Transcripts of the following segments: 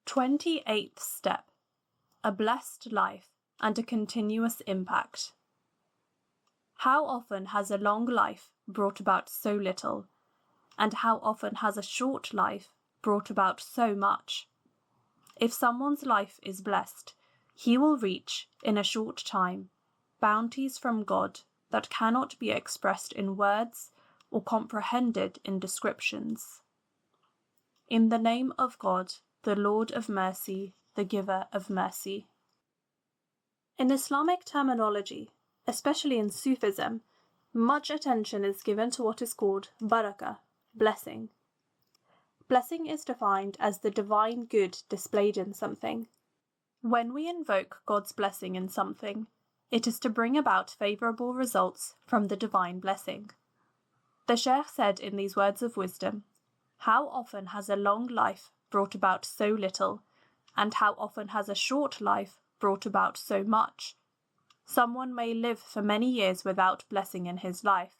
28th step. A blessed life and a continuous impact. How often has a long life brought about so little, and how often has a short life brought about so much? If someone's life is blessed, he will reach, in a short time, bounties from God that cannot be expressed in words or comprehended in descriptions. In the name of God, the Lord of mercy, the giver of mercy. In Islamic terminology, especially in Sufism, much attention is given to what is called barakah, blessing. Blessing is defined as the divine good displayed in something. When we invoke God's blessing in something, it is to bring about favourable results from the divine blessing. The Shaykh said in these words of wisdom, "How often has a long life brought about so little, and how often has a short life brought about so much? Someone may live for many years without blessing in his life,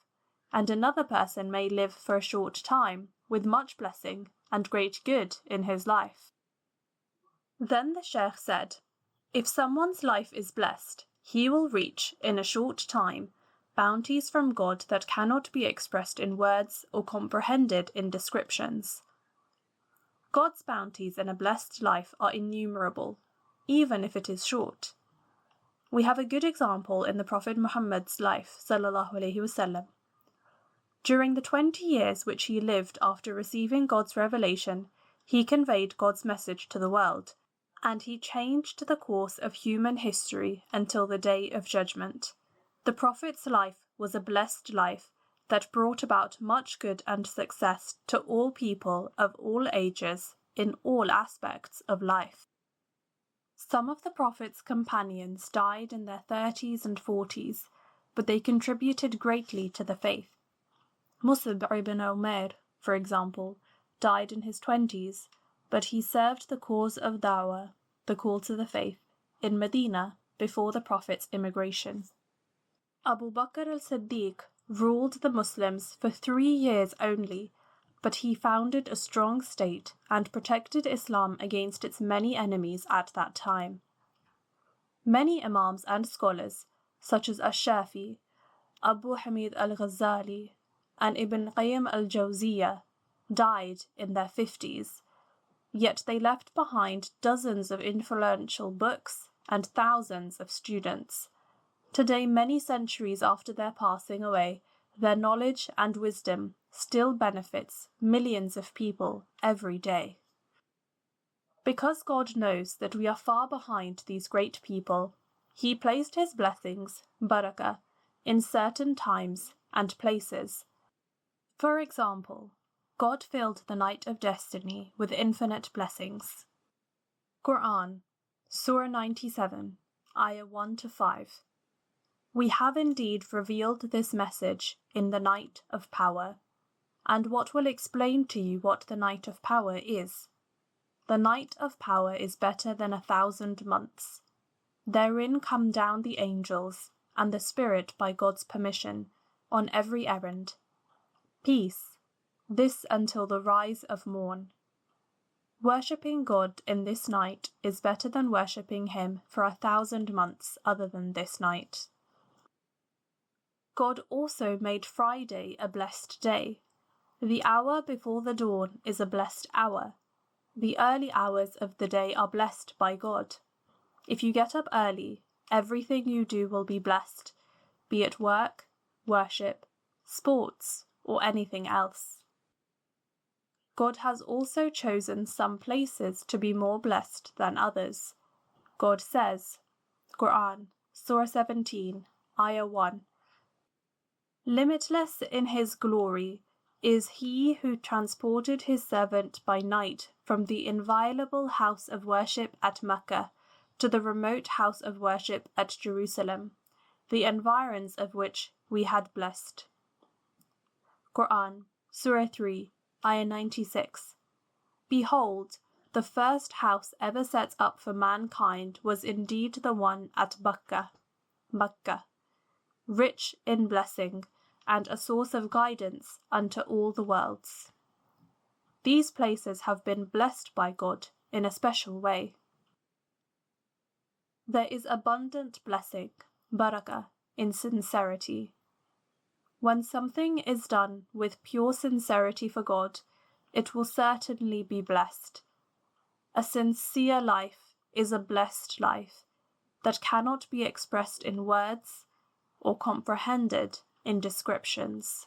and another person may live for a short time with much blessing and great good in his life." Then the Shaykh said, if someone's life is blessed, he will reach, in a short time, bounties from God that cannot be expressed in words or comprehended in descriptions. God's bounties in a blessed life are innumerable, even if it is short. We have a good example in the Prophet Muhammad's life, sallallahu alaihi wasallam. During the 20 years which he lived after receiving God's revelation, he conveyed God's message to the world, and he changed the course of human history until the Day of Judgment. The Prophet's life was a blessed life that brought about much good and success to all people of all ages in all aspects of life. Some of the Prophet's companions died in their 30s and 40s, but they contributed greatly to the faith. Mus'ab ibn Umair, for example, died in his 20s, but he served the cause of Dawah, the call to the faith, in Medina before the Prophet's immigration. Abu Bakr al-Siddiq ruled the Muslims for 3 years only, but he founded a strong state and protected Islam against its many enemies at that time. Many Imams and scholars, such as Ash-Shafi, Abu Hamid al-Ghazali, and Ibn Qayyim al-Jawziyah, died in their 50s, yet they left behind dozens of influential books and thousands of students. Today, many centuries after their passing away, their knowledge and wisdom still benefits millions of people every day. Because God knows that we are far behind these great people, He placed His blessings, barakah, in certain times and places. For example, God filled the night of destiny with infinite blessings. Quran, Surah 97, Ayah 1-5. We have indeed revealed this message in the night of power, and what will explain to you what the night of power is. The night of power is better than 1,000 months. Therein come down the angels and the Spirit by God's permission, on every errand. Peace, this until the rise of morn. Worshipping God in this night is better than worshipping Him for 1,000 months other than this night. God also made Friday a blessed day. The hour before the dawn is a blessed hour. The early hours of the day are blessed by God. If you get up early, everything you do will be blessed, be it work, worship, sports, or anything else. God has also chosen some places to be more blessed than others. God says, Quran, Surah 17, Ayah 1, limitless in His glory is He who transported His servant by night from the inviolable house of worship at Mecca to the remote house of worship at Jerusalem, the environs of which we had blessed. Quran, Surah 3, Ayah 96. Behold, the first house ever set up for mankind was indeed the one at Makkah, rich in blessing, and a source of guidance unto all the worlds. These places have been blessed by God in a special way. There is abundant blessing, barakah, in sincerity. When something is done with pure sincerity for God, it will certainly be blessed. A sincere life is a blessed life that cannot be expressed in words or comprehended in descriptions.